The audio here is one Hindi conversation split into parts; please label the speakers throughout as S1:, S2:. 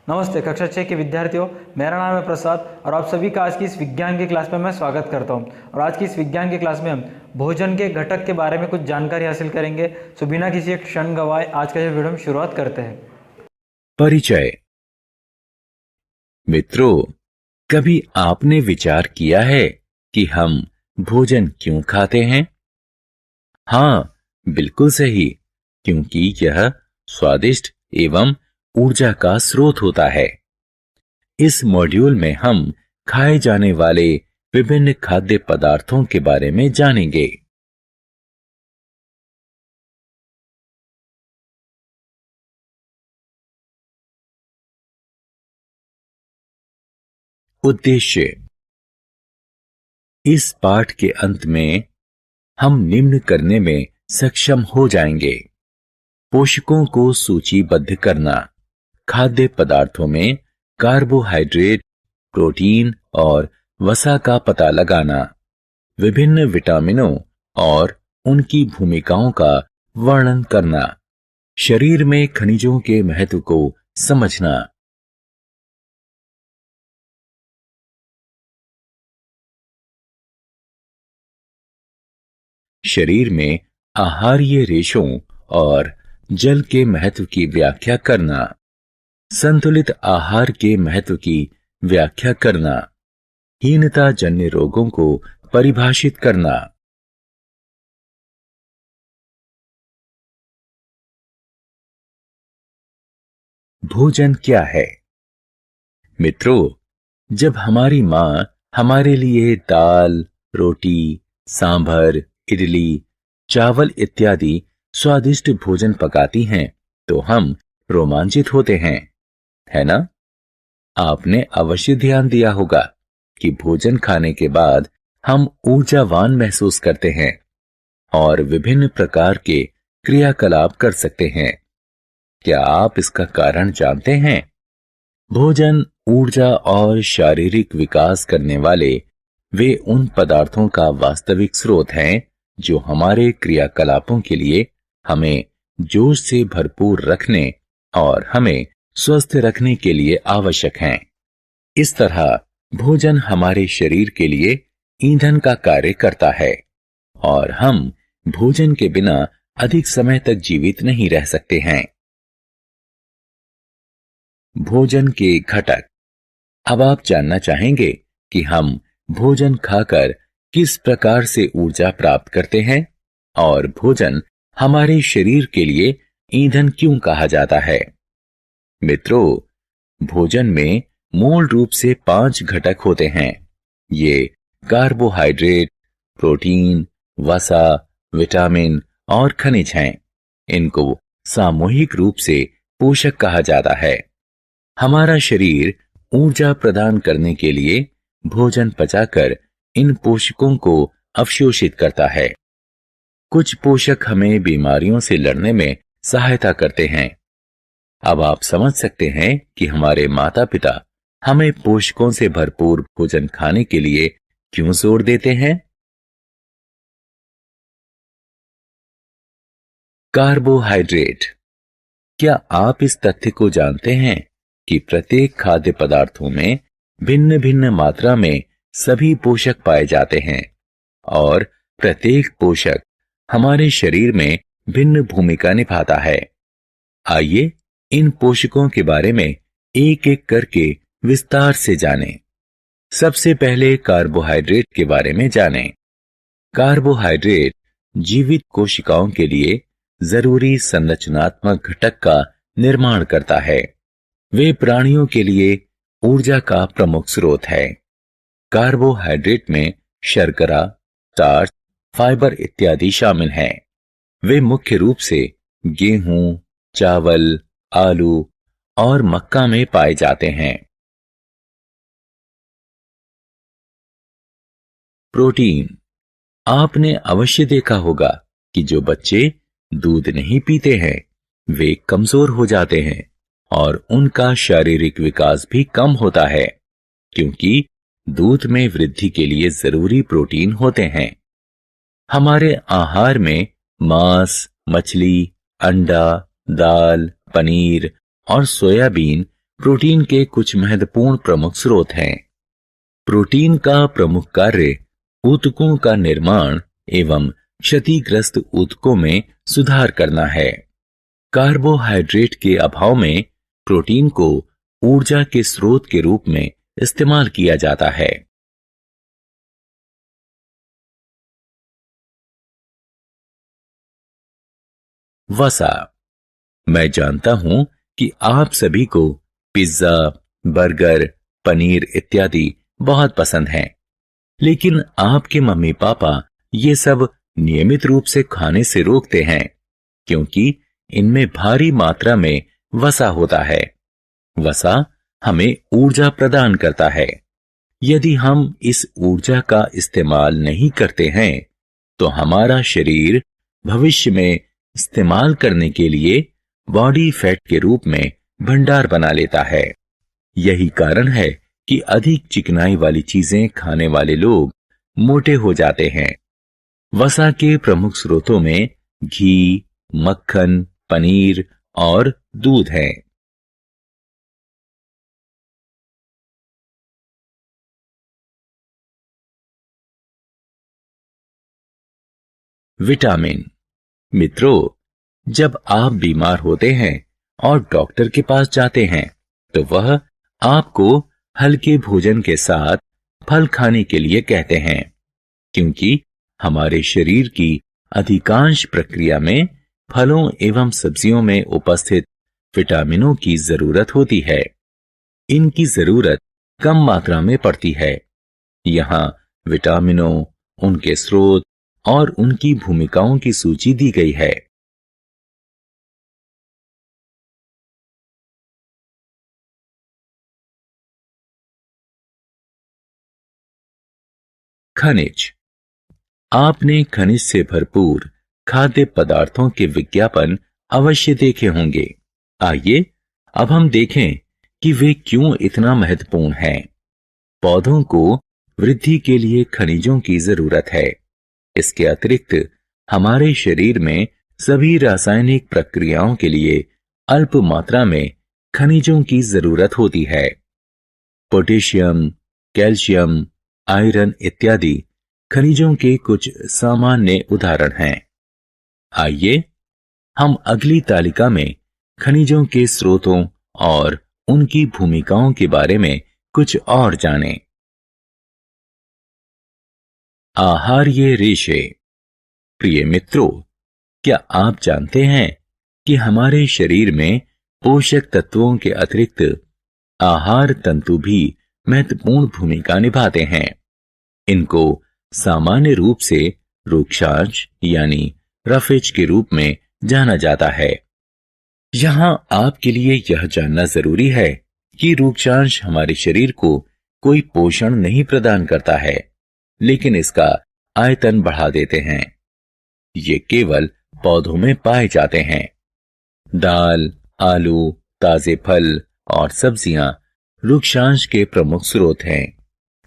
S1: नमस्ते कक्षा 6 के विद्यार्थियों, मेरा नाम है प्रसाद और आप सभी का आज की इस विज्ञान की क्लास में मैं स्वागत करता हूं। और आज की इस विज्ञान की क्लास में हम भोजन के घटक के बारे में कुछ जानकारी हासिल करेंगे। सो बिना किसी एक क्षण गवाए आज का ये वीडियो हम शुरुआत करते हैं।
S2: परिचय। मित्रों, कभी आपने विचार किया है कि हम भोजन क्यों खाते हैं? हाँ, बिल्कुल सही, क्योंकि यह स्वादिष्ट एवं ऊर्जा का स्रोत होता है। इस मॉड्यूल में हम खाए जाने वाले विभिन्न खाद्य पदार्थों के बारे में जानेंगे। उद्देश्य। इस पाठ के अंत में हम निम्न करने में सक्षम हो जाएंगे: पोषकों को सूचीबद्ध करना, खाद्य पदार्थों में कार्बोहाइड्रेट, प्रोटीन और वसा का पता लगाना, विभिन्न विटामिनों और उनकी भूमिकाओं का वर्णन करना, शरीर में खनिजों के महत्व को समझना। शरीर में आहारीय रेशों और जल के महत्व की व्याख्या करना, संतुलित आहार के महत्व की व्याख्या करना, हीनता जन्य रोगों को परिभाषित करना। भोजन क्या है? मित्रों, जब हमारी मां हमारे लिए दाल, रोटी, सांभर, इडली, चावल इत्यादि स्वादिष्ट भोजन पकाती हैं, तो हम रोमांचित होते हैं, है ना? आपने अवश्य ध्यान दिया होगा कि भोजन खाने के बाद हम ऊर्जावान महसूस करते हैं और विभिन्न प्रकार के क्रियाकलाप कर सकते हैं। क्या आप इसका कारण जानते हैं? भोजन ऊर्जा और शारीरिक विकास करने वाले वे उन पदार्थों का वास्तविक स्रोत हैं जो हमारे क्रियाकलापों के लिए हमें जोश से भरपूर रखने और हमें स्वस्थ रखने के लिए आवश्यक हैं। इस तरह भोजन हमारे शरीर के लिए ईंधन का कार्य करता है और हम भोजन के बिना अधिक समय तक जीवित नहीं रह सकते हैं। भोजन के घटक। अब आप जानना चाहेंगे कि हम भोजन खाकर किस प्रकार से ऊर्जा प्राप्त करते हैं और भोजन हमारे शरीर के लिए ईंधन क्यों कहा जाता है। मित्रों, भोजन में मूल रूप से 5 घटक होते हैं। ये कार्बोहाइड्रेट, प्रोटीन, वसा, विटामिन और खनिज हैं। इनको सामूहिक रूप से पोषक कहा जाता है। हमारा शरीर ऊर्जा प्रदान करने के लिए भोजन पचाकर इन पोषकों को अवशोषित करता है। कुछ पोषक हमें बीमारियों से लड़ने में सहायता करते हैं। अब आप समझ सकते हैं कि हमारे माता पिता हमें पोषकों से भरपूर भोजन खाने के लिए क्यों जोर देते हैं। कार्बोहाइड्रेट। क्या आप इस तथ्य को जानते हैं कि प्रत्येक खाद्य पदार्थों में भिन्न भिन्न मात्रा में सभी पोषक पाए जाते हैं और प्रत्येक पोषक हमारे शरीर में भिन्न भूमिका निभाता है। आइए इन पोषकों के बारे में एक एक करके विस्तार से जानें। सबसे पहले कार्बोहाइड्रेट के बारे में जानें। कार्बोहाइड्रेट जीवित कोशिकाओं के लिए जरूरी संरचनात्मक घटक का निर्माण करता है। वे प्राणियों के लिए ऊर्जा का प्रमुख स्रोत है। कार्बोहाइड्रेट में शर्करा, स्टार्च, फाइबर इत्यादि शामिल हैं। वे मुख्य रूप से गेहूं, चावल, आलू और मक्का में पाए जाते हैं। प्रोटीन। आपने अवश्य देखा होगा कि जो बच्चे दूध नहीं पीते हैं वे कमजोर हो जाते हैं और उनका शारीरिक विकास भी कम होता है, क्योंकि दूध में वृद्धि के लिए जरूरी प्रोटीन होते हैं। हमारे आहार में मांस, मछली, अंडा, दाल, पनीर और सोयाबीन प्रोटीन के कुछ महत्वपूर्ण प्रमुख स्रोत हैं। प्रोटीन का प्रमुख कार्य ऊतकों का निर्माण एवं क्षतिग्रस्त ऊतकों में सुधार करना है। कार्बोहाइड्रेट के अभाव में प्रोटीन को ऊर्जा के स्रोत के रूप में इस्तेमाल किया जाता है। वसा। मैं जानता हूं कि आप सभी को पिज्जा, बर्गर, पनीर इत्यादि बहुत पसंद हैं, लेकिन आपके मम्मी पापा ये सब नियमित रूप से खाने से रोकते हैं क्योंकि इनमें भारी मात्रा में वसा होता है। वसा हमें ऊर्जा प्रदान करता है। यदि हम इस ऊर्जा का इस्तेमाल नहीं करते हैं तो हमारा शरीर भविष्य में इस्तेमाल करने के लिए बॉडी फैट के रूप में भंडार बना लेता है। यही कारण है कि अधिक चिकनाई वाली चीजें खाने वाले लोग मोटे हो जाते हैं। वसा के प्रमुख स्रोतों में घी, मक्खन, पनीर और दूध है। विटामिन। मित्रों, जब आप बीमार होते हैं और डॉक्टर के पास जाते हैं तो वह आपको हल्के भोजन के साथ फल खाने के लिए कहते हैं क्योंकि हमारे शरीर की अधिकांश प्रक्रिया में फलों एवं सब्जियों में उपस्थित विटामिनों की जरूरत होती है। इनकी जरूरत कम मात्रा में पड़ती है। यहाँ विटामिनों, उनके स्रोत और उनकी भूमिकाओं की सूची दी गई है। खनिज। आपने खनिज से भरपूर खाद्य पदार्थों के विज्ञापन अवश्य देखे होंगे। आइए अब हम देखें कि वे क्यों इतना महत्वपूर्ण हैं। पौधों को वृद्धि के लिए खनिजों की जरूरत है। इसके अतिरिक्त हमारे शरीर में सभी रासायनिक प्रक्रियाओं के लिए अल्प मात्रा में खनिजों की जरूरत होती है। पोटेशियम, कैल्शियम, आयरन इत्यादि खनिजों के कुछ सामान्य उदाहरण हैं। आइए हम अगली तालिका में खनिजों के स्रोतों और उनकी भूमिकाओं के बारे में कुछ और जानें। आहार्य रेशे। प्रिय मित्रों, क्या आप जानते हैं कि हमारे शरीर में पोषक तत्वों के अतिरिक्त आहार तंतु भी महत्वपूर्ण भूमिका निभाते हैं। इनको सामान्य रूप से रूक्षांश यानी रफेज के रूप में जाना जाता है। यहां आपके लिए यह जानना जरूरी है कि रूक्षांश हमारे शरीर को कोई पोषण नहीं प्रदान करता है, लेकिन इसका आयतन बढ़ा देते हैं। ये केवल पौधों में पाए जाते हैं। दाल, आलू, ताजे फल और सब्जियां रूक्षांश के प्रमुख स्रोत हैं।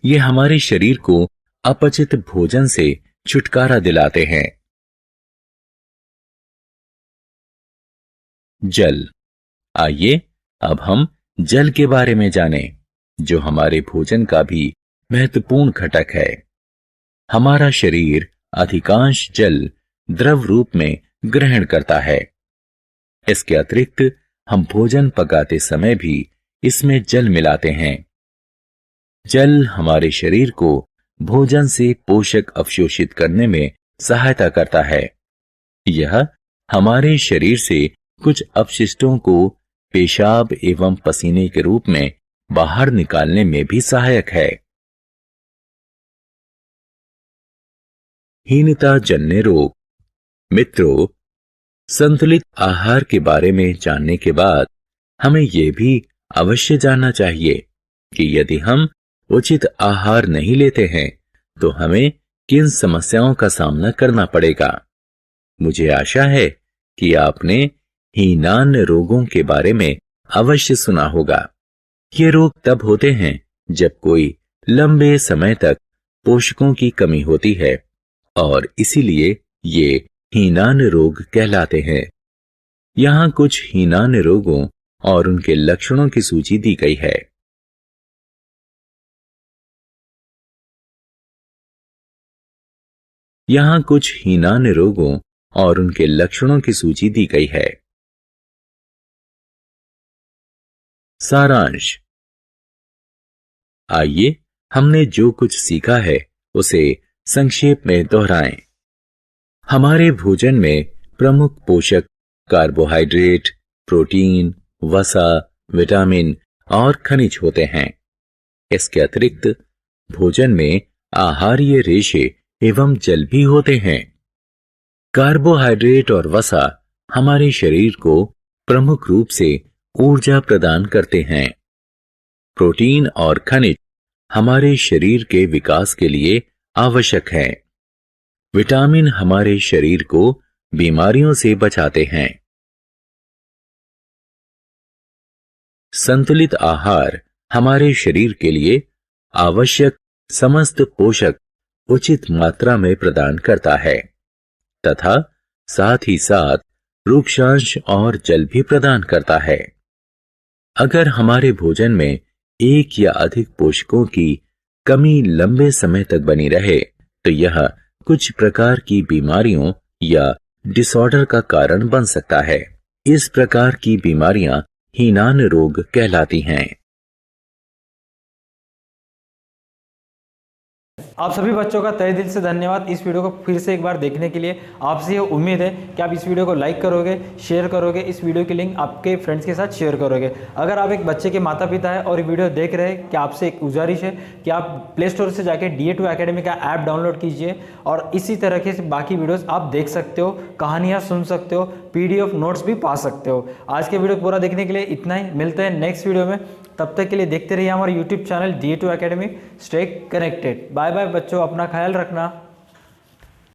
S2: ये हमारे शरीर को अपचित भोजन से छुटकारा दिलाते हैं। जल। आइए अब हम जल के बारे में जानें, जो हमारे भोजन का भी महत्वपूर्ण घटक है। हमारा शरीर अधिकांश जल द्रव रूप में ग्रहण करता है। इसके अतिरिक्त हम भोजन पकाते समय भी इसमें जल मिलाते हैं। जल हमारे शरीर को भोजन से पोषक अवशोषित करने में सहायता करता है। यह हमारे शरीर से कुछ अपशिष्टों को पेशाब एवं पसीने के रूप में बाहर निकालने में भी सहायक है। हीनता जन्य रोग। मित्रों, संतुलित आहार के बारे में जानने के बाद हमें यह भी अवश्य जानना चाहिए कि यदि हम उचित आहार नहीं लेते हैं तो हमें किन समस्याओं का सामना करना पड़ेगा। मुझे आशा है कि आपने हीनान रोगों के बारे में अवश्य सुना होगा। ये रोग तब होते हैं जब कोई लंबे समय तक पोषकों की कमी होती है और इसीलिए ये हीनान रोग कहलाते हैं। यहाँ कुछ हीनान रोगों और उनके लक्षणों की सूची दी गई है। यहाँ कुछ हीनान रोगों और उनके लक्षणों की सूची दी गई है। सारांश। आइए हमने जो कुछ सीखा है उसे संक्षेप में दोहराएं। हमारे भोजन में प्रमुख पोषक कार्बोहाइड्रेट, प्रोटीन, वसा, विटामिन और खनिज होते हैं। इसके अतिरिक्त भोजन में आहारीय रेशे एवं जल भी होते हैं। कार्बोहाइड्रेट और वसा हमारे शरीर को प्रमुख रूप से ऊर्जा प्रदान करते हैं। प्रोटीन और खनिज हमारे शरीर के विकास के लिए आवश्यक हैं। विटामिन हमारे शरीर को बीमारियों से बचाते हैं। संतुलित आहार हमारे शरीर के लिए आवश्यक समस्त पोषक उचित मात्रा में प्रदान करता है तथा साथ ही साथ रूक्षांश और जल भी प्रदान करता है। अगर हमारे भोजन में एक या अधिक पोषकों की कमी लंबे समय तक बनी रहे तो यह कुछ प्रकार की बीमारियों या डिसऑर्डर का कारण बन सकता है। इस प्रकार की बीमारियां हीनान रोग कहलाती हैं।
S1: आप सभी बच्चों का तहे दिल से धन्यवाद इस वीडियो को फिर से एक बार देखने के लिए। आपसे ये उम्मीद है कि आप इस वीडियो को लाइक करोगे, शेयर करोगे, इस वीडियो की लिंक आपके फ्रेंड्स के साथ शेयर करोगे। अगर आप एक बच्चे के माता पिता है और ये वीडियो देख रहे हैं कि आपसे एक गुजारिश है कि आप प्ले स्टोर से जाके DA2 एकेडमी का ऐप डाउनलोड कीजिए और इसी तरह के बाकी वीडियोज़ आप देख सकते हो, कहानियाँ सुन सकते हो, PDF नोट्स भी पा सकते हो। आज के वीडियो पूरा देखने के लिए इतना ही। मिलते हैं नेक्स्ट वीडियो में, तब तक के लिए देखते रहिए हमारा YouTube channel DA2 academy. Stay connected. Bye bye बच्चों, अपना ख्याल रखना।